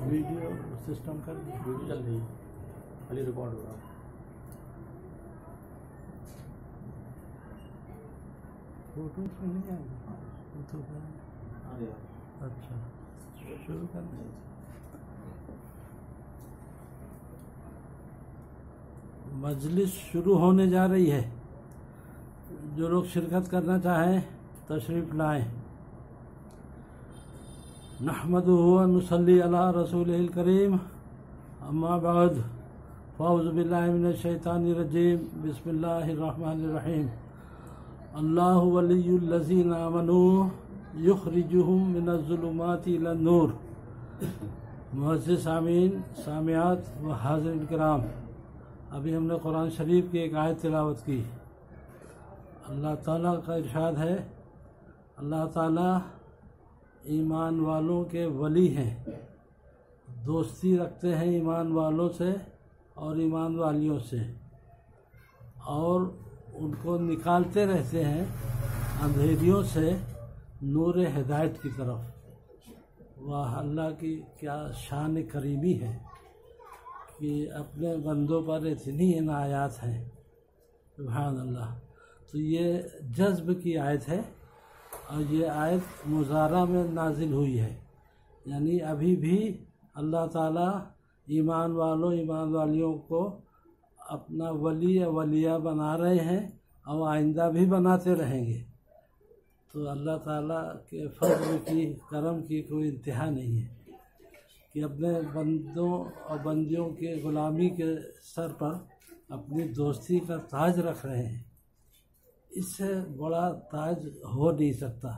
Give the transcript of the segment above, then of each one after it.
Video system कर video चल रही है, खाली रिकॉर्ड हो रहा है। फोटो इसमें नहीं आएगी? अच्छा, शुरू कर दें। मजलिस शुरू होने जा रही है। जो लोग शिरकत करना चाहें तशरीफ़ लाएं। नहमदुहु व नुसल्ली अला रसूलिल करीम, अम्मा बाद, फ़ाऊज़ु बिल्लाहि मिनश शैतानिर रजीम, बिस्मिल्लाहिर रहमानिर रहीम। अल्लाहु वलियुल लज़ीना आमनू युख़रिजुहुम मिनज़्ज़ुलुमाति इलन नूर। मुअज़्ज़िज़ सामीन, सामियात व हाज़िरीन किराम, अभी हमने कुरान शरीफ की एक आयत तिलावत की। अल्लाह ताला का इरशाद है, अल्लाह ताला ईमान वालों के वली हैं, दोस्ती रखते हैं ईमान वालों से और ईमान वालियों से, और उनको निकालते रहते हैं अंधेरियों से नूर हिदायत की तरफ। वाह, अल्लाह की क्या शान करीमी है कि अपने बंदों पर इतनी इनायात हैं। सुभान अल्लाह। तो ये जज्ब की आयत है और ये आयत मुज़ारा में नाजिल हुई है, यानी अभी भी अल्लाह ताला ईमान वालों ईमान वालियों को अपना वली या वलिया बना रहे हैं और आइंदा भी बनाते रहेंगे। तो अल्लाह ताला के फज़्ल की, करम की कोई इंतहा नहीं है कि अपने बंदों और बंदियों के ग़ुलामी के सर पर अपनी दोस्ती का ताज रख रहे हैं। इससे बड़ा ताज हो नहीं सकता।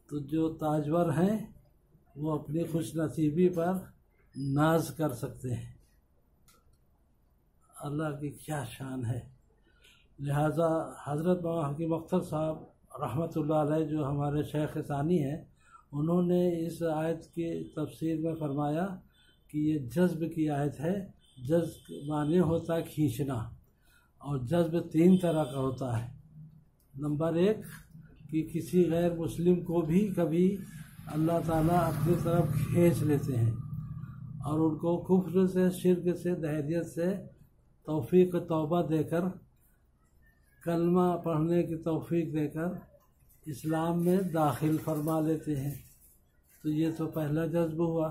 तो जो ताजवर हैं वो अपनी खुशनसीबी पर नाज कर सकते हैं। अल्लाह की क्या शान है। लिहाजा हज़रत मौलाना हकीम अख्तर साहब रहमतुल्लाह अलैह, जो हमारे शेख सानी हैं, उन्होंने इस आयत की तफसीर में फरमाया कि ये जज्ब की आयत है। जज्ब माने होता है खींचना, और जज्ब 3 तरह का होता है। नंबर 1 कि किसी गैर मुस्लिम को भी कभी अल्लाह ताला अपनी तरफ खींच लेते हैं और उनको कुफ्र से, शिर्क से, दहरियत से तौफीक तौबा देकर, कलमा पढ़ने की तौफीक देकर इस्लाम में दाखिल फरमा लेते हैं। तो ये तो पहला जज्ब हुआ।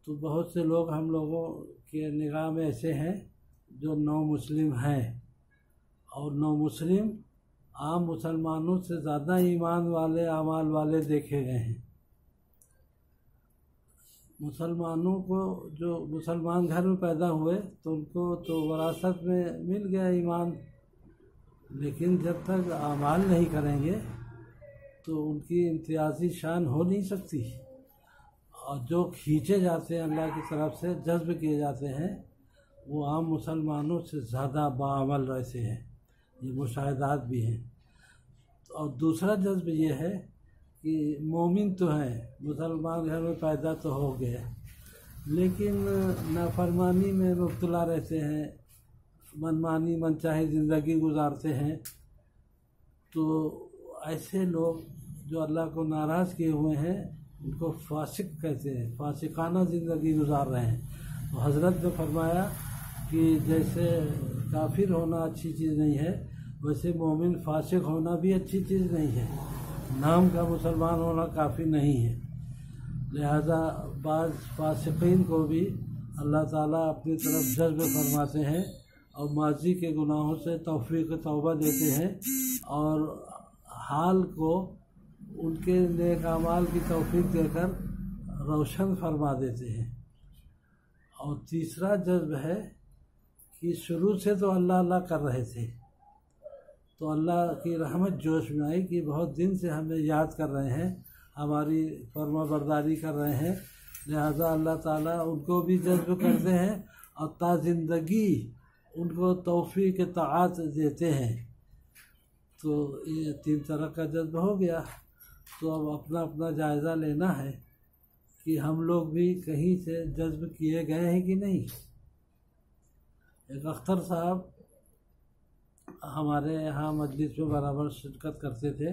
तो बहुत से लोग हम लोगों के निगाह में ऐसे हैं जो नौ मुस्लिम हैं, और नौ मुस्लिम आम मुसलमानों से ज़्यादा ईमान वाले, आमाल वाले देखे गए हैं। मुसलमानों को, जो मुसलमान घर में पैदा हुए तो उनको तो वरासत में मिल गया ईमान, लेकिन जब तक आमाल नहीं करेंगे तो उनकी इम्तियाज़ी शान हो नहीं सकती। और जो खींचे जाते हैं अल्लाह की तरफ से, जज्ब किए जाते हैं, वो आम मुसलमानों से ज़्यादा बाअमल रहते हैं। ये मुशाहिदात भी हैं। और दूसरा जज्ब ये है कि मोमिन तो हैं, मुसलमान घर में पैदा तो हो गए, लेकिन नाफरमानी में मुब्तला रहते हैं, मनमानी मनचाही ज़िंदगी गुजारते हैं। तो ऐसे लोग जो अल्लाह को नाराज़ किए हुए हैं, उनको फासिक कहते हैं, फासिकाना ज़िंदगी गुजार रहे हैं। तो हज़रत ने फरमाया कि जैसे काफिर होना अच्छी चीज़ नहीं है, वैसे मोमिन फासिक होना भी अच्छी चीज़ नहीं है। नाम का मुसलमान होना काफ़ी नहीं है। लिहाजा बाज़ फासिकीन को भी अल्लाह ताला अपनी तरफ जज्ब फरमाते हैं और माजी के गुनाहों से तौफीक तौबा देते हैं और हाल को उनके नेक अमाल की तौफीक देकर रोशन फरमा देते हैं। और तीसरा जज्ब है कि शुरू से तो अल्लाह अल्लाह कर रहे थे, तो अल्लाह की रहमत जोश में आई कि बहुत दिन से हमें याद कर रहे हैं, हमारी फरमा बरदारी कर रहे हैं। लिहाजा अल्लाह ताला उनको भी जज्ब करते हैं और ता ज़िंदगी उनको तौफीक ताअत देते हैं। तो ये 3 तरह का जज्ब हो गया। तो अब अपना अपना जायज़ा लेना है कि हम लोग भी कहीं से जज्ब किए गए हैं कि नहीं। एक अख्तर साहब हमारे यहाँ मजलिस में बराबर शिरकत करते थे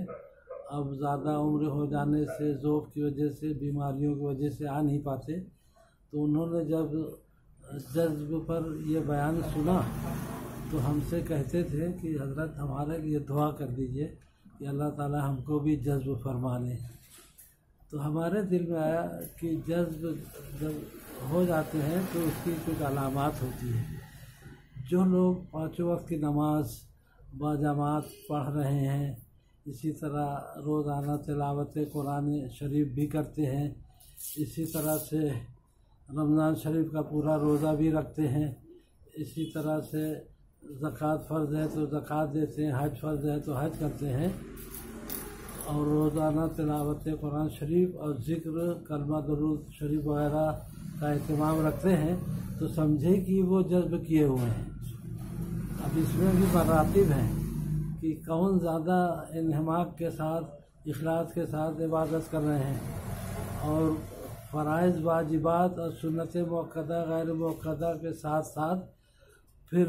अब ज़्यादा उम्र हो जाने से, ज़ोफ़ की वजह से, बीमारियों की वजह से आ नहीं पाते। तो उन्होंने जब जज्ब पर ये बयान सुना तो हमसे कहते थे कि हज़रत हमारे लिए दुआ कर दीजिए कि अल्लाह ताला हमको भी जज्ब फरमा लें। तो हमारे दिल में आया कि जज्ब जब हो जाते हैं तो उसकी कुछ अलामात होती है। जो लोग पाँचों वक्त की नमाज बाजमात पढ़ रहे हैं, इसी तरह रोज़ाना तिलावत कुरान शरीफ भी करते हैं, इसी तरह से रमज़ान शरीफ का पूरा रोज़ा भी रखते हैं, इसी तरह से ज़कात फ़र्ज़ है तो ज़कात देते हैं, हज फ़र्ज़ है तो हज करते हैं, और रोज़ाना तिलावत कुरान शरीफ और ज़िक्र कलमा दरूद शरीफ वगैरह का एहतमाम रखते हैं, तो समझे कि वो जज्ब किए हुए हैं। अब इसमें भी मरातिब हैं कि कौन ज़्यादा इन्हमाक के साथ, इखलास के साथ इबादत कर रहे हैं, और फ़राइज़ वाजिबात और सुन्नत मुअक्कदा गैर मुअक्कदा के साथ साथ फिर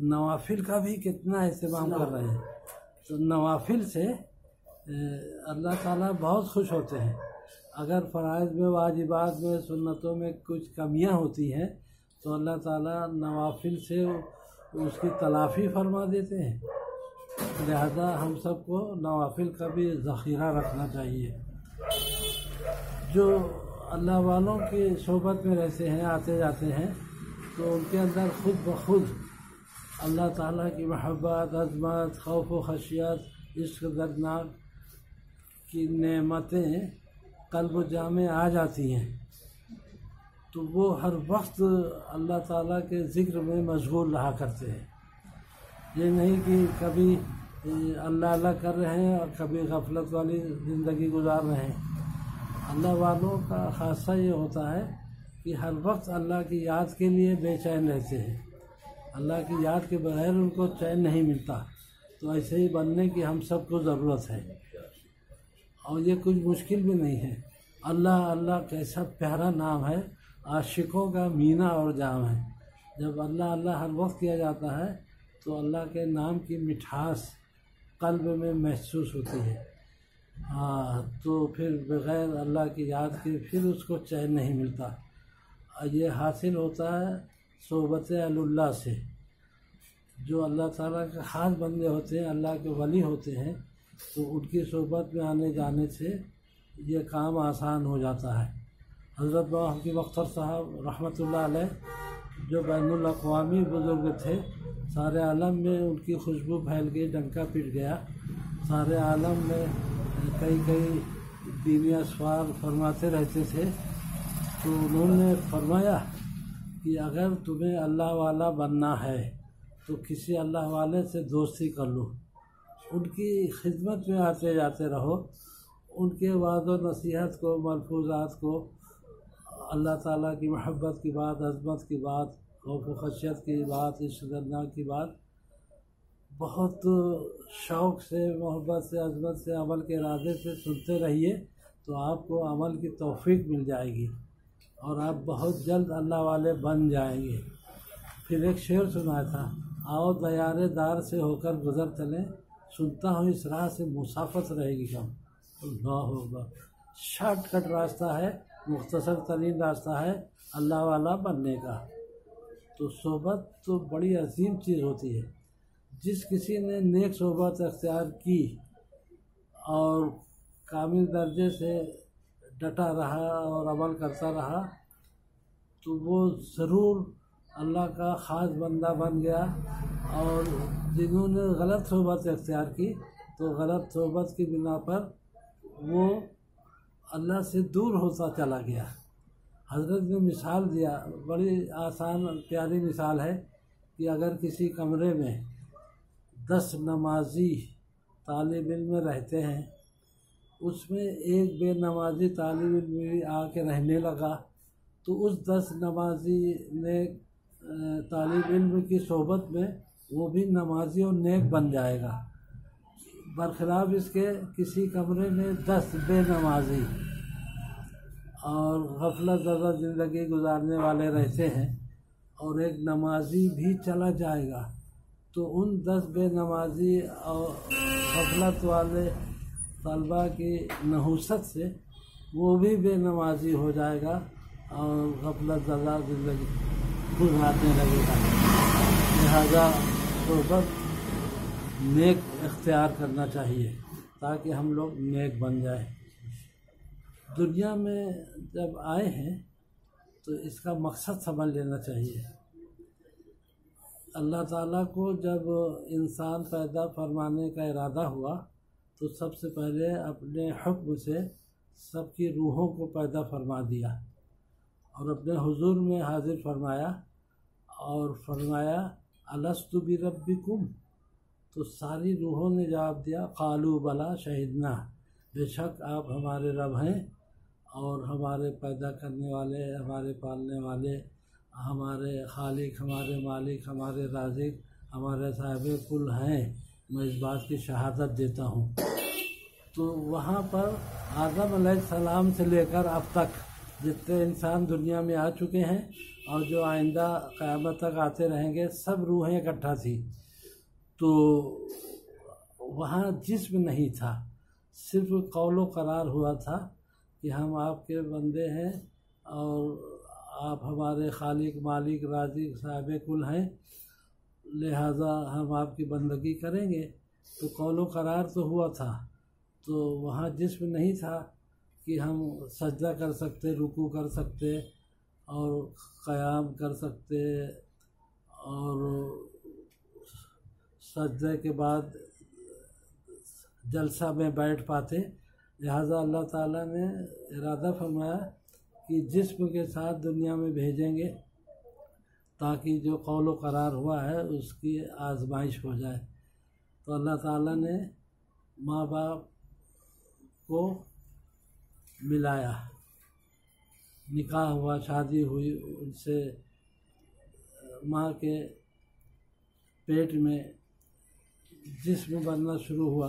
नवाफिल का भी कितना एहतमाम कर रहे हैं। तो नवाफिल से अल्लाह ताला बहुत खुश होते हैं। अगर फ़राइज़ में, वाजिबात में, सुन्नतों में कुछ कमियां होती हैं तो अल्लाह ताला नवाफिल से उसकी तलाफ़ी फरमा देते हैं। लिहाजा हम सबको नवाफिल का भी ज़ख़ीरा रखना चाहिए। जो अल्लाह वालों की सोबत में रहते हैं, आते जाते हैं, तो उनके अंदर खुद ब खुद अल्लाह ताला की महब्बत, अज़मत, खौफ व खशियत, इश्क़ दर्दनाक की नेमतें क़ल्ब जा में आ जाती हैं। तो वो हर वक्त अल्लाह ताला के ज़िक्र में मशगूल रहा करते हैं। ये नहीं कि कभी अल्लाह अल्लाह कर रहे हैं और कभी गफलत वाली ज़िंदगी गुजार रहे हैं। अल्लाह वालों का ख़ासा ये होता है कि हर वक्त अल्लाह की याद के लिए बेचैन रहते हैं। अल्लाह की याद के बगैर उनको चैन नहीं मिलता। तो ऐसे ही बनने की हम सबको ज़रूरत है, और ये कुछ मुश्किल भी नहीं है। अल्लाह अल्लाह कैसा प्यारा नाम है, आशिकों का मीना और जाम है। जब अल्लाह अल्लाह हर वक्त किया जाता है तो अल्लाह के नाम की मिठास क़ल्ब में महसूस होती है। तो फिर बग़ैर अल्लाह की याद के फिर उसको चैन नहीं मिलता। ये हासिल होता है सोबत अल्लाह से। जो अल्लाह ताला के ख़ास बंदे होते हैं, अल्लाह के वली होते हैं, तो उनकी सोबत में आने जाने से ये काम आसान हो जाता है। हज़रत हकीम अख्तर साहब रहमतुल्लाह अलैह जो बैनुल अक़वामी बुज़ुर्ग थे, सारे आलम में उनकी खुशबू फैल गई, डंका पिट गया। सारे आलम में कई दीनी असवार फरमाते रहते थे। तो उन्होंने फरमाया कि अगर तुम्हें अल्लाह वाला बनना है तो किसी अल्लाह वाले से दोस्ती कर लो, उनकी खिदमत में आते जाते रहो, उनके वाद व नसीहत को, मलफूज़ात को, अल्लाह ताला की महब्बत की बात, अज़मत की बात, खौफ व खशियत की बात, इश्क़ दर्दनाक की बात बहुत शौक़ से, मोहब्बत से, अज़मत से, अमल के इरादे से सुनते रहिए, तो आपको अमल की तौफ़ीक मिल जाएगी और आप बहुत जल्द अल्लाह वाले बन जाएंगे। फिर एक शेर सुनाया था, आओ दयारे दार से होकर गुज़र चलें, सुनता हूँ इस राह से मुसाफत रहेगी कम। अल्लाह होगा, शॉर्टकट रास्ता है, मुख्तसर तरीन रास्ता है अल्लाह वाला बनने का। तो सोबत तो बड़ी अजीम चीज़ होती है। जिस किसी ने नेक सोबत अख्तियार की और कामिल दर्जे से डटा रहा और अमल करता रहा, तो वो ज़रूर अल्लाह का ख़ास बंदा बन गया। और जिन्होंने गलत सोबत अख्तियार की, तो गलत सोबत की बिना पर वो अल्लाह से दूर होता चला गया। हज़रत ने मिसाल दिया, बड़ी आसान प्यारी मिसाल है कि अगर किसी कमरे में 10 नमाजी तालिब इल्म रहते हैं, उसमें एक बेनमाजी तालिब इल्म भी आके रहने लगा, तो उस 10 नमाजी ने तालिब इल्म की सोबत में वो भी नमाजी और नेक बन जाएगा। बरखिलाफ़ इसके किसी कमरे में 10 बेनमाजी और गफलत ज़दा ज़िंदगी गुजारने वाले रहते हैं और एक नमाजी भी चला जाएगा, तो उन 10 बेनमाजी और गफलत वाले तलबा की नहुसत से वो भी बेनमाजी हो जाएगा और गफलत ज़दा ज़िंदगी गुजारने लगेगा। लिहाजा सोबत नेक इख्तियार करना चाहिए ताकि हम लोग नेक बन जाए। दुनिया में जब आए हैं तो इसका मकसद समझ लेना चाहिए। अल्लाह ताला को जब इंसान पैदा फरमाने का इरादा हुआ तो सबसे पहले अपने हुक्म से सबकी रूहों को पैदा फरमा दिया और अपने हुजूर में हाजिर फरमाया और फरमाया अलस्तु बिरब्बिकुम। तो सारी रूहों ने जवाब दिया क़ालू बला शहीदना, बेशक आप हमारे रब हैं और हमारे पैदा करने वाले, हमारे पालने वाले, हमारे खालिक, हमारे मालिक, हमारे राज़िक, हमारे साहिब कुल हैं, मैं इस बात की शहादत देता हूँ। तो वहाँ पर आदम अलैहिस्सलाम से लेकर अब तक जितने इंसान दुनिया में आ चुके हैं और जो आइंदा क़यामत तक आते रहेंगे, सब रूहें इकट्ठा थी। तो वहाँ जिस्म नहीं था, सिर्फ कौलो करार हुआ था कि हम आपके बंदे हैं और आप हमारे खालिक, मालिक, राज़िक, साहिब कुल हैं, लिहाजा हम आपकी बंदगी करेंगे। तो कौलो करार तो हुआ था, तो वहाँ जिस्म नहीं था कि हम सजदा कर सकते, रुकू कर सकते और क़याम कर सकते और सजदे के बाद जलसा में बैठ पाते। लिहाजा अल्लाह ताला ने इरादा फरमाया कि जिस्म के साथ दुनिया में भेजेंगे ताकि जो कौलो करार हुआ है उसकी आजमाइश हो जाए। तो अल्लाह ताला ने माँ बाप को मिलाया, निकाह हुआ, शादी हुई, उनसे माँ के पेट में जिस्म बनना शुरू हुआ।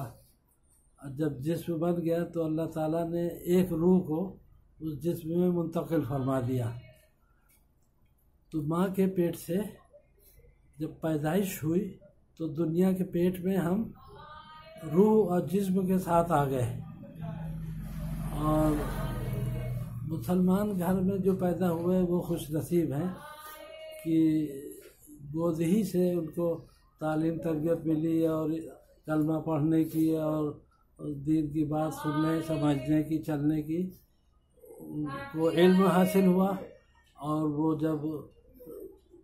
और जब जिस्म बन गया तो अल्लाह ताला ने एक रूह को उस जिस्म में मुंतकिल फरमा दिया। तो माँ के पेट से जब पैदाइश हुई तो दुनिया के पेट में हम रूह और जिस्म के साथ आ गए। और मुसलमान घर में जो पैदा हुए वो खुश नसीब हैं कि गोद ही से उनको तालीम तरबियत मिली और कलमा पढ़ने की और दीन की बात सुनने, समझने की, चलने की उनको इल्म हासिल हुआ। और वो जब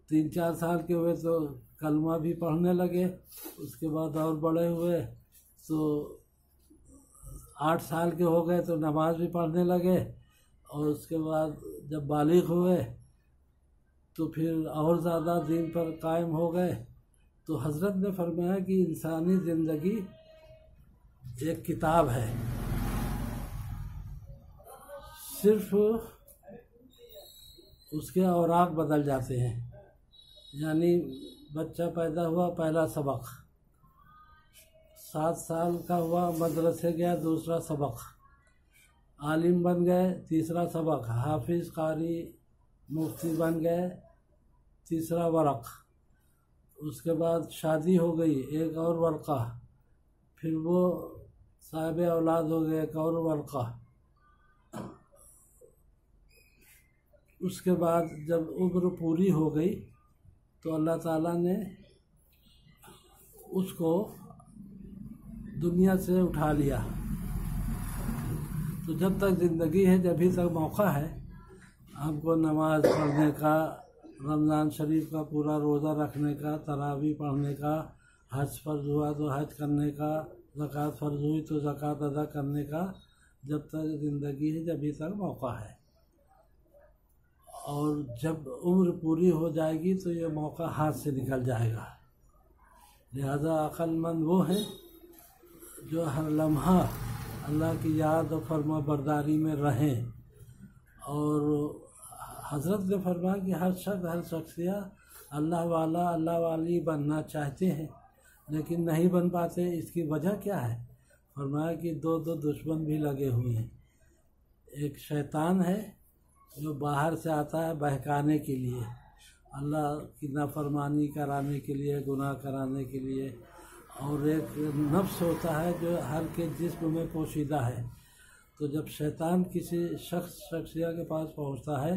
3-4 साल के हुए तो कलमा भी पढ़ने लगे। उसके बाद और बड़े हुए तो 8 साल के हो गए तो नमाज भी पढ़ने लगे। और उसके बाद जब बालिग हुए तो फिर और ज़्यादा दीन पर कायम हो गए। तो हज़रत ने फरमाया कि इंसानी ज़िंदगी एक किताब है, सिर्फ उसके औराक बदल जाते हैं। यानी बच्चा पैदा हुआ, पहला सबक, 7 साल का हुआ, मदरसे गया, दूसरा सबक, आलिम बन गए, तीसरा सबक, हाफिज़, कारी, मुफ्ती बन गए, तीसरा वरक़। उसके बाद शादी हो गई, एक और वरक़ा, फिर वो साहिब औलाद हो गए, एक और वरक़ा। उसके बाद जब उम्र पूरी हो गई तो अल्लाह ताला ने उसको दुनिया से उठा लिया। तो जब तक ज़िंदगी है, जब भी तक मौका है हमको नमाज पढ़ने का, रमज़ान शरीफ का पूरा रोज़ा रखने का, तरावी पढ़ने का, हज फ़र्ज़ हुआ तो हज करने का, ज़कात फ़र्ज़ हुई तो ज़कात अदा करने का, जब तक ज़िंदगी है जब भी तक मौका है। और जब उम्र पूरी हो जाएगी तो ये मौका हाथ से निकल जाएगा। लिहाजा अक़लमंद वो हैं जो हर लम्हा अल्लाह की याद और फरमा बरदारी में रहें। और हज़रत ने फरमाया कि हर शख्सिया अल्लाह वाला, अल्लाह वाली बनना चाहते हैं लेकिन नहीं बन पाते। इसकी वजह क्या है? फरमाया कि दो दुश्मन भी लगे हुए हैं। एक शैतान है जो बाहर से आता है बहकाने के लिए, अल्लाह की नाफरमानी कराने के लिए, गुनाह कराने के लिए। और एक नफ्स होता है जो हर के जिस्म में पोशीदा है। तो जब शैतान किसी शख्सिया के पास पहुंचता है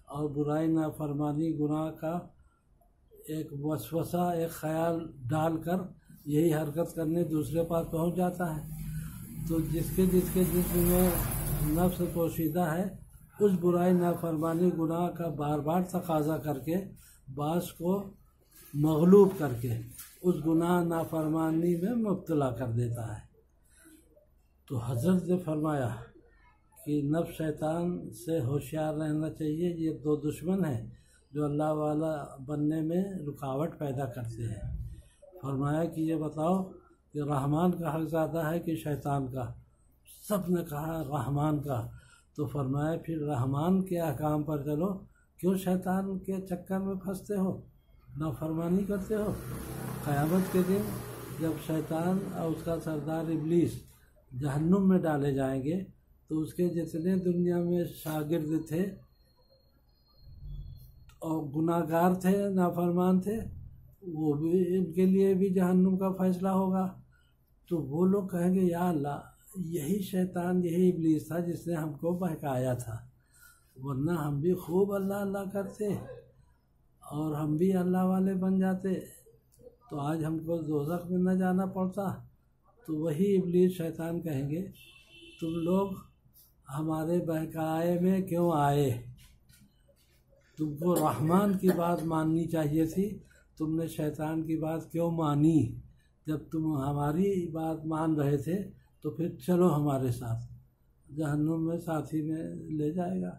और बुराई नाफरमानी गुनाह का एक वसवसा एक ख्याल डालकर यही हरकत करने दूसरे पास पहुंच जाता है, तो जिसके जिसके जिस्म में नफ्स पोशीदा है उस बुराई नाफरमानी गुनाह का बार बार तकाजा करके बास को मगलूब करके उस गुनाह नाफरमानी में मुब्तला कर देता है। तो हज़रत ने फरमाया कि नफ्स शैतान से होशियार रहना चाहिए। ये दो दुश्मन हैं जो अल्लाह वाला बनने में रुकावट पैदा करते हैं। फरमाया कि ये बताओ कि रहमान का हक़ ज़्यादा है कि शैतान का? सब ने कहा रहमान का। तो फरमाया फिर रहमान के अहकाम पर चलो, क्यों शैतान के चक्कर में फंसते हो, नाफरमानी करते हो? क़यामत के दिन जब शैतान और उसका सरदार इब्लीस जहन्नुम में डाले जाएंगे तो उसके जितने दुनिया में शागिर्द थे और गुनाहगार थे, नाफरमान थे, वो भी इनके लिए भी जहन्नुम का फैसला होगा। तो वो लोग कहेंगे या अल्लाह, यही शैतान यही इब्लीस था जिसने हमको बहकाया था, वरना हम भी खूब अल्लाह अल्लाह करते और हम भी अल्लाह वाले बन जाते तो आज हमको दोज़ख में न जाना पड़ता। तो वही इब्लीस शैतान कहेंगे तुम लोग हमारे बहकाए में क्यों आए, तुमको रहमान की बात माननी चाहिए थी, तुमने शैतान की बात क्यों मानी? जब तुम हमारी बात मान रहे थे तो फिर चलो हमारे साथ, जहन्नुम में साथी में ले जाएगा।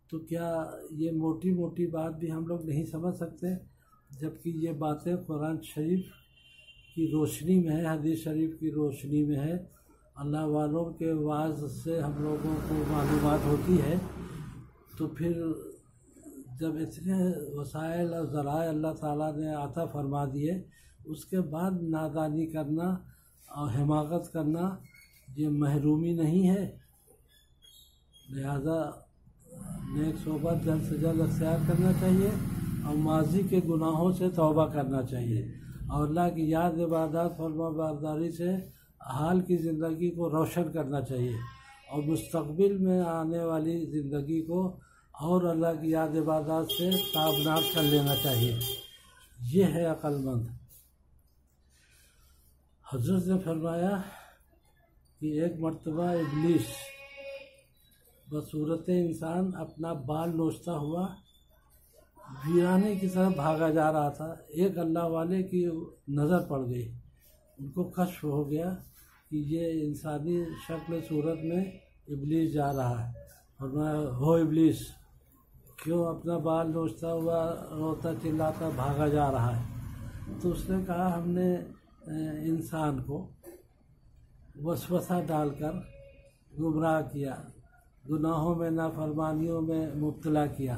तो क्या ये मोटी मोटी बात भी हम लोग नहीं समझ सकते, जबकि ये बातें कुरान शरीफ की रोशनी में है, हदीस शरीफ की रोशनी में है, अल्लाह वालों के वाज से हम लोगों को मालूमात होती है। तो फिर जब इतने वसाइल और ज़राए अल्लाह ताला ने अता फरमा दिए, उसके बाद नादानी करना और हिमाकत करना ये महरूमी नहीं है। लिहाजा नेक सोबत जल्द से जल्द अख्तियार करना चाहिए और माजी के गुनाहों से तौबा करना चाहिए और अल्लाह की याद इबादत फरमा बरदारी से हाल की ज़िंदगी को रोशन करना चाहिए और मुस्तक़बिल में आने वाली ज़िंदगी को और अल्लाह की याद इबादत से ताबनाक कर लेना चाहिए। ये है अक्लमंद। हज़रत ने फरमाया कि एक मर्तबा इब्लीस बसूरत इंसान अपना बाल नोचता हुआ वीराने की तरफ भागा जा रहा था। एक अल्लाह वाले की नज़र पड़ गई, उनको कश्फ हो गया कि ये इंसानी शक्ल सूरत में इब्लीस जा रहा है। फरमाया हो इब्लीस, क्यों अपना बाल नोचता हुआ रोता चिल्लाता भागा जा रहा है? तो उसने कहा हमने इंसान को वसवसा डालकर गुमराह किया, गुनाहों में नाफरमानियों में मुब्तला किया,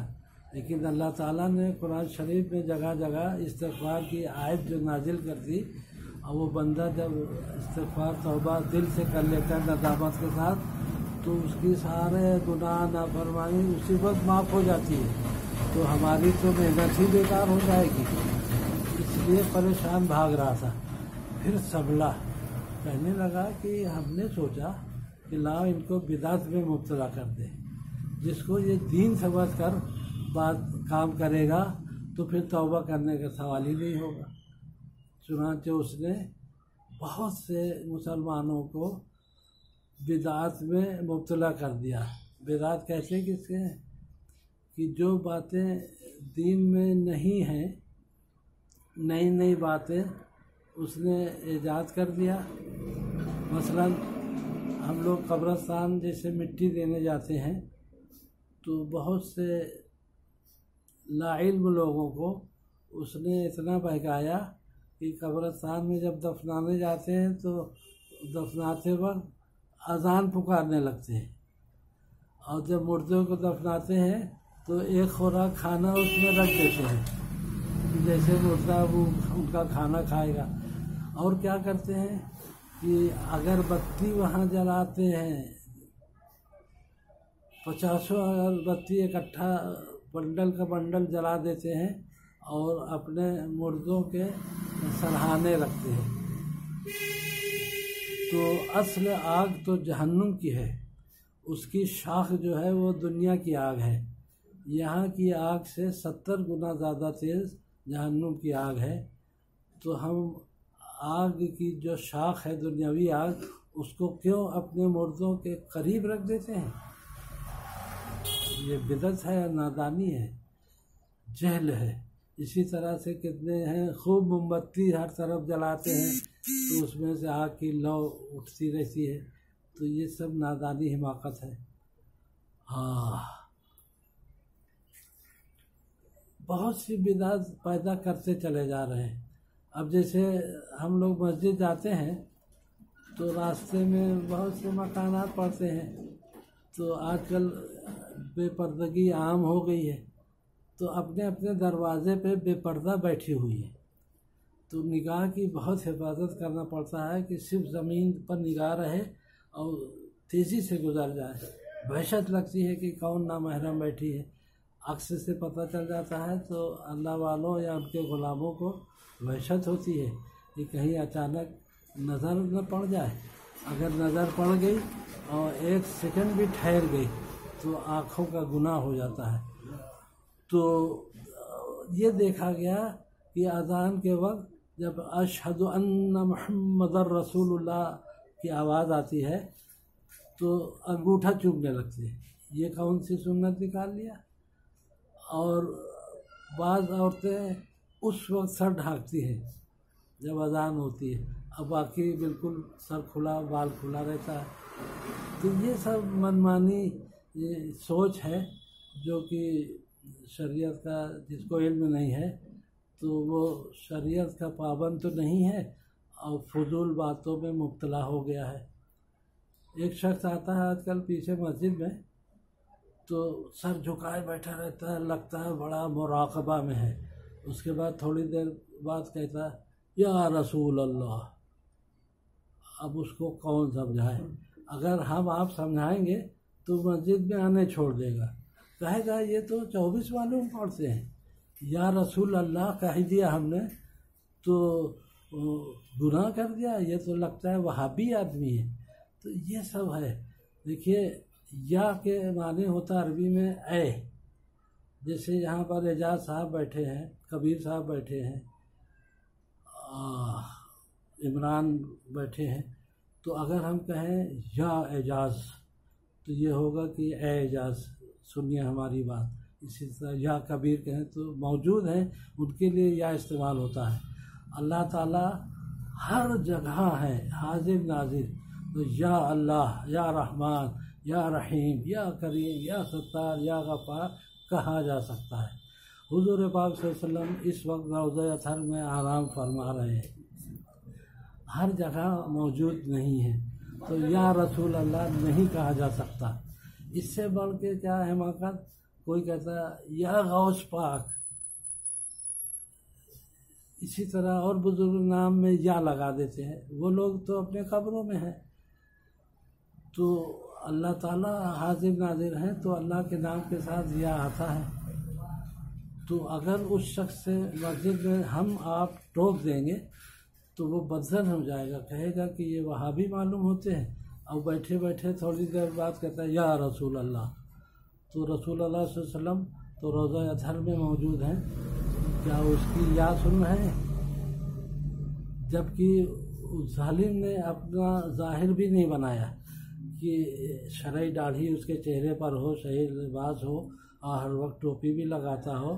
लेकिन अल्लाह ताला ने कुरान शरीफ में जगह जगह इस्तिग़फ़ार की आयत जो नाजिल कर दी और वो बंदा जब इस्तिग़फ़ार तौबा दिल से कर लेता है नदामत के साथ तो उसकी सारे गुनाह नाफरमानी उसी वक्त माफ़ हो जाती है। तो हमारी तो मेहनत ही बेकार हो जाएगी। इसलिए परेशान भाग रहा था। फिर संभला, कहने लगा कि हमने सोचा कि लाओ इनको बिदात में मुब्तला कर दे, जिसको ये दीन समझ कर बात काम करेगा तो फिर तौबा करने का सवाल ही नहीं होगा। चुनांचे उसने बहुत से मुसलमानों को बिदात में मुब्तला कर दिया। बिदात कैसे किसके हैं कि जो बातें दीन में नहीं हैं, नई नई बातें उसने ईजाद कर दिया। मसलन हम लोग कब्रिस्तान जैसे मिट्टी देने जाते हैं तो बहुत से लाइल्म लोगों को उसने इतना बहकाया कि कब्रिस्तान में जब दफनाने जाते हैं तो दफनाते वक्त अज़ान पुकारने लगते हैं और जब मुर्दों को दफनाते हैं तो एक खुराक खाना उसमें रख देते हैं, जैसे मुर्दा वो उनका खाना खाएगा। और क्या करते हैं कि अगरबत्ती वहाँ जलाते हैं, 50 अगरबत्ती इकट्ठा बंडल का बंडल जला देते हैं और अपने मुर्दों के सराहने लगते हैं। तो असल आग तो जहन्नुम की है, उसकी शाख जो है वो दुनिया की आग है। यहाँ की आग से 70 गुना ज़्यादा तेज़ जहन्नुम की आग है। तो हम आग की जो शाख है दुनियावी आग, उसको क्यों अपने मुर्दों के करीब रख देते हैं? ये बिदअत है, नादानी है, जहल है। इसी तरह से कितने हैं खूब मोमबत्ती हर तरफ जलाते हैं तो उसमें से आग की लौ उठती रहती है। तो ये सब नादानी हिमाकत है। हाँ, बहुत सी बिदअत पैदा करते चले जा रहे हैं। अब जैसे हम लोग मस्जिद जाते हैं तो रास्ते में बहुत से मकानात पड़ते हैं। तो आजकल बेपर्दगी आम हो गई है, तो अपने अपने दरवाजे पे बेपर्दा बैठी हुई है। तो निगाह की बहुत हिफाजत करना पड़ता है कि सिर्फ ज़मीन पर निगाह रहे और तेज़ी से गुजर जाए। वहशत लगती है कि कौन नामहरम बैठी है। अक्स से पता चल जाता है तो अल्लाह वालों या उनके ग़ुलामों को वहशत होती है कि कहीं अचानक नज़र न पड़ जाए। अगर नज़र पड़ गई और एक सेकंड भी ठहर गई तो आँखों का गुनाह हो जाता है। तो ये देखा गया कि अज़ान के वक्त जब अशहदु अन्ना मुहम्मदर रसूलुल्लाह की आवाज़ आती है तो अंगूठा चूमने लगते हैं। ये कौन सी सुन्नत निकाल लिया? और बाज़ औरतें उस वक्त सर ढाँकती हैं जब अज़ान होती है, अब बाकी बिल्कुल सर खुला, बाल खुला रहता है। तो ये सब मनमानी ये सोच है जो कि शरीयत का जिसको इल्म नहीं है तो वो शरीयत का पाबंद तो नहीं है और फजूल बातों में मुब्तला हो गया है। एक शख्स आता है आजकल पीछे मस्जिद में तो सर झुकाए बैठा रहता है, लगता है बड़ा मुराक़बा में है। उसके बाद थोड़ी देर बाद कहता है या रसूल अल्लाह। अब उसको कौन समझाए? अगर हम आप समझाएंगे तो मस्जिद में आने छोड़ देगा, कहेगा ये तो 24 मालूम पड़ते हैं, या रसूल अल्लाह कह दिया हमने तो गुनाह कर दिया, ये तो लगता है वहाबी आदमी है। तो ये सब है। देखिए, या के माने होता अरबी में ए। जैसे यहाँ पर एजाज साहब बैठे हैं, कबीर साहब बैठे हैं, इमरान बैठे हैं, तो अगर हम कहें या एजाज तो ये होगा कि ए एजाज सुनिए हमारी बात। इसी तरह या कबीर कहें तो मौजूद हैं, उनके लिए या इस्तेमाल होता है। अल्लाह ताला हर जगह है, हाजिर नाजिर। तो या अल्लाह, या रहमान, या रहीम, या करीम, या सत्तार, या गफ़ार कहा जा सकता है। हुज़ूर पाक सल्लल्लाहु अलैहि वसल्लम इस वक्त रौज़ा अतहर में आराम फरमा रहे हैं, हर जगह मौजूद नहीं है। तो या रसूल अल्लाह नहीं कहा जा सकता। इससे बढ़ के क्या हिमाकत? कोई कहता है या गौस पाक। इसी तरह और बुजुर्ग नाम में या लगा देते हैं। वो लोग तो अपने कब्रों में हैं। तो अल्लाह ताला हाजिर नाजिर हैं तो अल्लाह के नाम के साथ या आता है। तो अगर उस शख्स से मस्जिद में हम आप टोक देंगे तो वो बदजन हो जाएगा, कहेगा कि ये वहाबी मालूम होते हैं। और बैठे बैठे थोड़ी देर बाद कहता है या रसूल अल्लाह। तो रसूल अल्लाह सल्लल्लाहु अलैहि वसल्लम तो रोज़ा अतहर में मौजूद हैं, क्या उसकी या सुन रहे हैं? जबकि उस जालिम ने अपना ज़ाहिर भी नहीं बनाया कि शरई दाढ़ी उसके चेहरे पर हो, सही लिबास हो और हर वक्त टोपी भी लगाता हो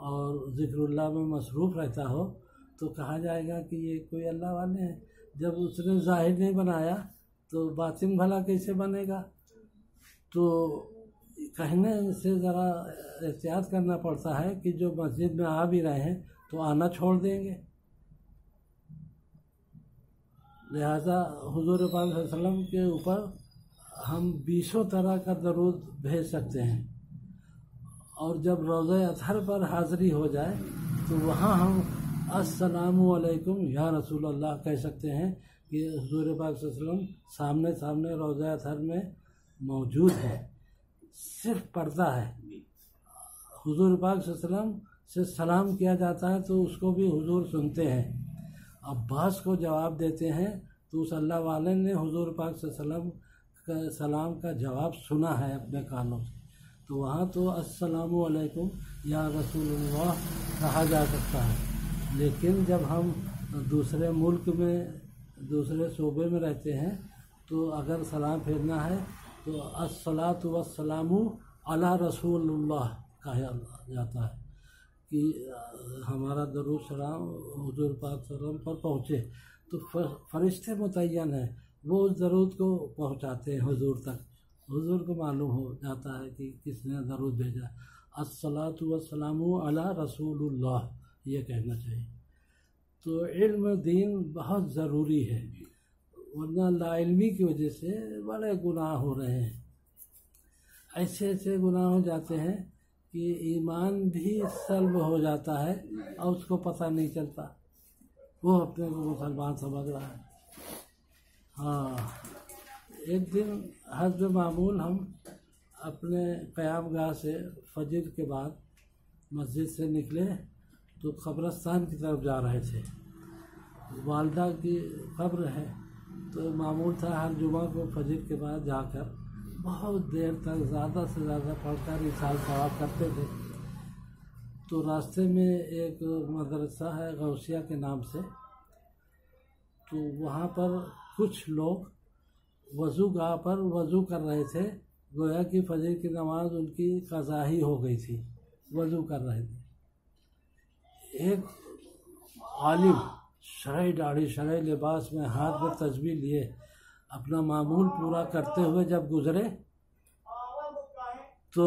और ज़िक्रुल्लाह में मसरूफ़ रहता हो, तो कहा जाएगा कि ये कोई अल्लाह वाले हैं। जब उसने ज़ाहिर नहीं बनाया तो बातिन भला कैसे बनेगा? तो कहने से ज़रा एहतियात करना पड़ता है कि जो मस्जिद में आ भी रहे हैं तो आना छोड़ देंगे। लिहाजा हुज़ूर पाक सल्लल्लाहु अलैहि वसल्लम के ऊपर हम 20 तरह का दरूद भेज सकते हैं और जब रोज़ा अतहर पर हाज़िरी हो जाए तो वहाँ हम अस्सलामु अलैकुम या रसूल अल्लाह कह सकते हैं कि हुज़ूर पाक सल्लल्लाहु अलैहि वसल्लम सामने सामने रोज़ा अतहर में मौजूद है, सिर्फ पर्दा है। हुज़ूर पाक सल्लल्लाहु अलैहि वसल्लम से सलाम किया जाता है तो उसको भी हुज़ूर सुनते हैं। अब्बास को जवाब देते हैं तो उस अल्लाह वाले ने हुजूर पाक सल्लल्लाहु का जवाब सुना है अपने कानों से। तो वहाँ तो अस्सलामु अलैकुम या रसूलुल्लाह कहा जा सकता है, लेकिन जब हम दूसरे मुल्क में दूसरे सूबे में रहते हैं तो अगर सलाम फेरना है तो अस्सलातु वस्सलामु अला रसूलुल्लाह कहा जाता है कि हमारा दरूद सलाम हुजूर पाक सल्लल्लाहु पर पहुँचे। तो फरिश्ते मुतय्यन है, वो उस दरूद को पहुँचाते हैं हुजूर तक। हुजूर को मालूम हो जाता है कि किसने दरूद भेजा। अस्सलातु वस्सलामु अला रसूलुल्लाह ये कहना चाहिए। तो इल्म दीन बहुत ज़रूरी है, वरना लाइल्मी की वजह से बड़े गुनाह हो रहे हैं। ऐसे ऐसे गुनाह हो जाते हैं कि ईमान भी सल्ब हो जाता है और उसको पता नहीं चलता, वो अपने को मुसलमान समझ रहा है। हाँ, एक दिन हस्ब मामूल हम अपने क़यामगाह से फजर के बाद मस्जिद से निकले तो कब्रस्तान की तरफ जा रहे थे। वालदा की कब्र है, तो मामूल था हर जुमा को फजर के बाद जाकर बहुत देर तक ज़्यादा से ज़्यादा पढ़कर रिसाल सवाब करते थे। तो रास्ते में एक मदरसा है गौसिया के नाम से, तो वहाँ पर कुछ लोग वज़ूगाह पर वज़ू कर रहे थे, गोया कि फजर की नमाज उनकी क़ज़ा ही हो गई थी, वज़ू कर रहे थे। एक आलिम शरई दाढ़ी शरई लिबास में हाथ में तस्बीह लिए अपना मामूल पूरा करते हुए जब गुज़रे तो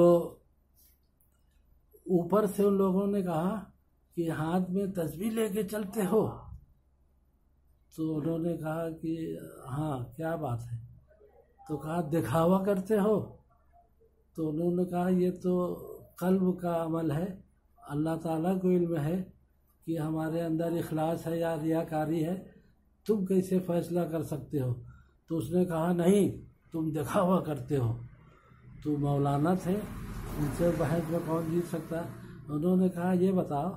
ऊपर से उन लोगों ने कहा कि हाथ में तस्बीह लेके चलते हो। तो उन्होंने कहा कि हाँ क्या बात है, तो कहा दिखावा करते हो। तो उन्होंने कहा ये तो कल्ब का अमल है, अल्लाह ताला को इल्म है कि हमारे अंदर इखलास है या रियाकारी है, तुम कैसे फ़ैसला कर सकते हो। तो उसने कहा नहीं, तुम दिखावा करते हो। तो मौलाना थे, उनसे बहस में कौन जीत सकता है। उन्होंने कहा ये बताओ,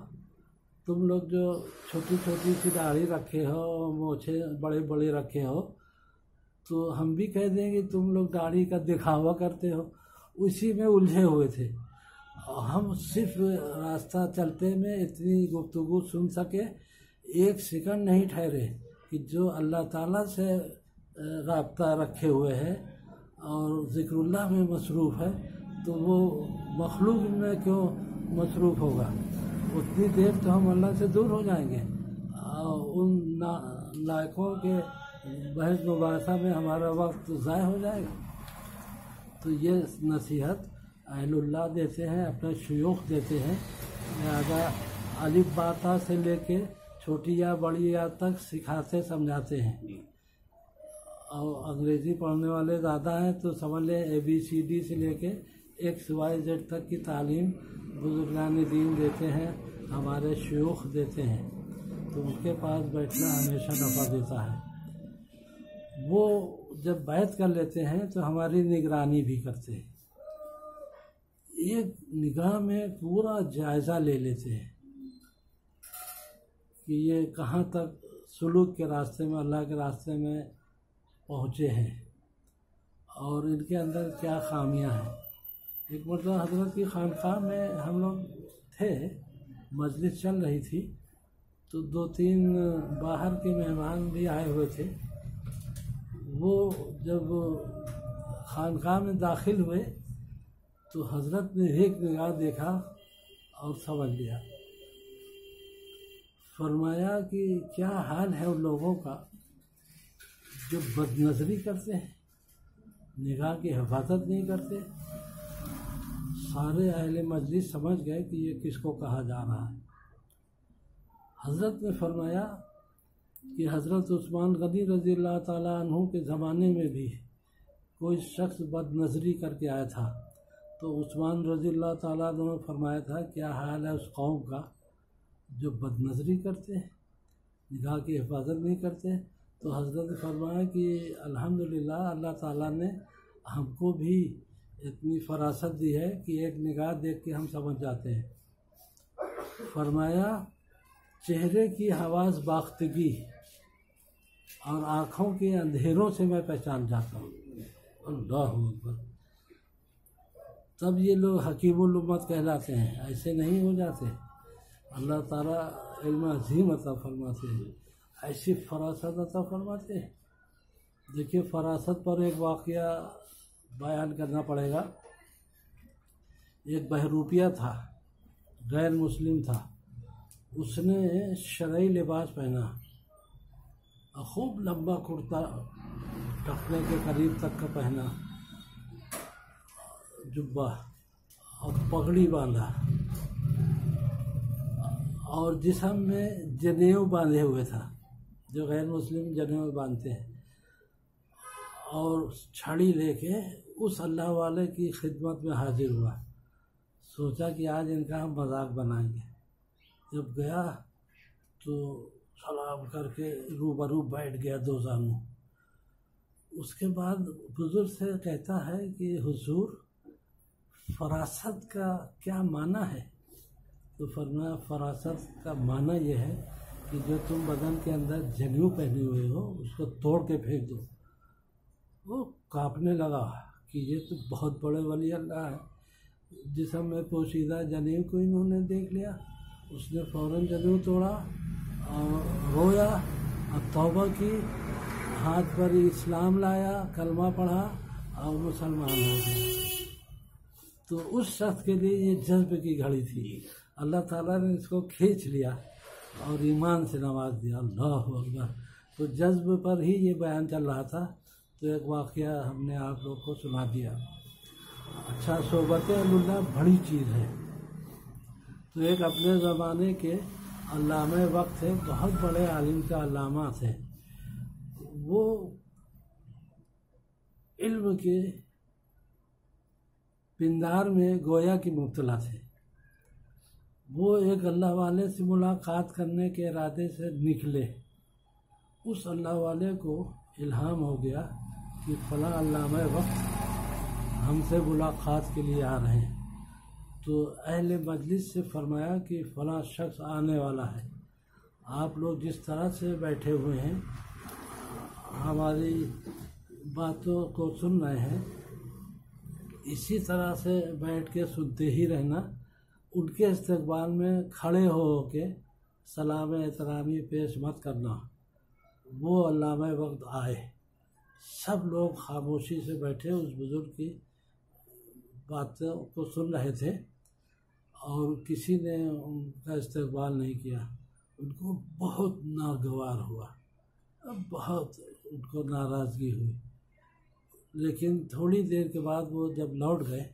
तुम लोग जो छोटी छोटी सी दाढ़ी रखे हो, मोछे बड़े बड़े रखे हो, तो हम भी कह देंगे तुम लोग दाढ़ी का दिखावा करते हो। उसी में उलझे हुए थे। हम सिर्फ रास्ता चलते में इतनी गुफ्तगू सुन सके, एक सेकंड नहीं ठहरे कि जो अल्लाह ताला से राब्ता रखे हुए है और ज़िक्रुल्लाह में मसरूफ़ है, तो वो मखलूक में क्यों मसरूफ़ होगा। उतनी देर तो हम अल्लाह से दूर हो जाएंगे और उन लायकों के बहस मुबासा में हमारा वक्त ज़ाय हो जाएगा। तो ये नसीहत अहलुल्लाह देते हैं, अपने शयूख देते हैं। लिहाजा अलिफ बाता से लेके छोटी या बड़ी या तक सिखाते समझाते हैं। और अंग्रेज़ी पढ़ने वाले ज़्यादा हैं तो समझ लें ABCD से लेके XYZ तक की तालीम बुजुर्गान दीन देते हैं, हमारे शयूख देते हैं। तो उनके पास बैठना हमेशा नफ़ा देता है। वो जब बैत कर लेते हैं तो हमारी निगरानी भी करते हैं, एक निगाह में पूरा जायज़ा ले लेते हैं कि ये कहाँ तक सुलूक के रास्ते में, अल्लाह के रास्ते में पहुँचे हैं और इनके अंदर क्या खामियां हैं। एक मतलब हज़रत की खानक़ाह में हम लोग थे, मजलिस चल रही थी, तो 2-3 बाहर के मेहमान भी आए हुए थे। वो जब खानक़ाह में दाखिल हुए तो हज़रत ने एक निगाह देखा और समझ लिया। फरमाया कि क्या हाल है उन लोगों का जो बदनज़री करते हैं, निगाह की हिफाजत नहीं करते। सारे अहले मजलिस समझ गए कि ये किसको कहा जा रहा है। हज़रत ने फरमाया कि हज़रत उस्मान गनी रज़ी अल्लाह ताला अन्हु के ज़माने में भी कोई शख्स बदनज़री करके आया था, तो उस्मान रज़ी अल्लाह ताला अन्हु ने फरमाया था क्या हाल है उस कौम का जो बदनज़री करते हैं, निगाह की हिफाजत नहीं करते। तो हज़रत ने फरमाया कि अल्हम्दुलिल्लाह अल्लाह ताला ने हमको भी इतनी फरासत दी है कि एक निगाह देख के हम समझ जाते हैं। फरमाया चेहरे की हवास बाख्तगी और आँखों के अंधेरों से मैं पहचान जाता हूँ। अल्लाह अकबर। तब ये लोग हकीमुल उम्मत कहलाते हैं, ऐसे नहीं हो जाते। अल्लाह ताला इल्म अज़ीम अता फरमाते हैं, ऐसी फरासत अता फरमाते हैं। देखिए, फरासत पर एक वाक़या बयान करना पड़ेगा। एक बहरूपिया था, गैर मुस्लिम था। उसने शरई लिबास पहना और खूब लंबा कुर्ता टखने के करीब तक का पहना, जुब्बा और पगड़ी बांधा, और जिस्म में जनेऊ बांधे हुए था, जो गैर मुस्लिम जनेऊ बांधते हैं, और छड़ी लेके उस अल्लाह वाले की खिदमत में हाजिर हुआ। सोचा कि आज इनका हम मजाक बनाएंगे। जब गया तो सलाम करके रूबरू बैठ गया दो जानू। उसके बाद बुजुर्ग से कहता है कि हुजूर, फरासत का क्या माना है? तो फरमाया, फरासत का माना यह है कि जो तुम बदन के अंदर जनेऊ पहने हुए हो उसको तोड़ के फेंक दो। वो कांपने लगा कि ये तो बहुत बड़े वली अल्लाह है, जिस्म में पोशीदा जनेऊ को इन्होंने देख लिया। उसने फ़ौरन जनेऊ तोड़ा और रोया और तौबा की, हाथ पर इस्लाम लाया, कलमा पढ़ा और मुसलमान हो गया। तो उस शख्स के लिए ये जज्ब की घड़ी थी। अल्लाह ताला ने इसको खींच लिया और ईमान से नवाज दिया। अल्लाह अकबर। तो जज्ब पर ही ये बयान चल रहा था, तो एक वाक़या हमने आप लोग को सुना दिया। अच्छा, सोबत अल्लाह बड़ी चीज़ है। तो एक अपने ज़माने के अल्लामा वक्त थे, बहुत बड़े आलिम का अल्लामा थे। वो इल्म के पिंदार में गोया की मुब्तला थे। वो एक अल्लाह वाले से मुलाकात करने के इरादे से निकले। उस अल्लाह वाले को इल्हाम हो गया कि फ़लाँ अल्लामा वक्त हमसे मुलाकात के लिए आ रहे हैं। तो अहले मजलिस से फरमाया कि फ़लाँ शख्स आने वाला है, आप लोग जिस तरह से बैठे हुए हैं, हमारी बातों को सुन रहे हैं, इसी तरह से बैठ के सुनते ही रहना। उनके इस्तकबाल में खड़े हो के सलाम एहतरामी पेश मत करना। वो अल्लामा वक्त आए। सब लोग खामोशी से बैठे उस बुज़ुर्ग की बातों को सुन रहे थे और किसी ने उनका इस्तकबाल नहीं किया। उनको बहुत नागवार हुआ, बहुत उनको नाराज़गी हुई। लेकिन थोड़ी देर के बाद वो जब लौट गए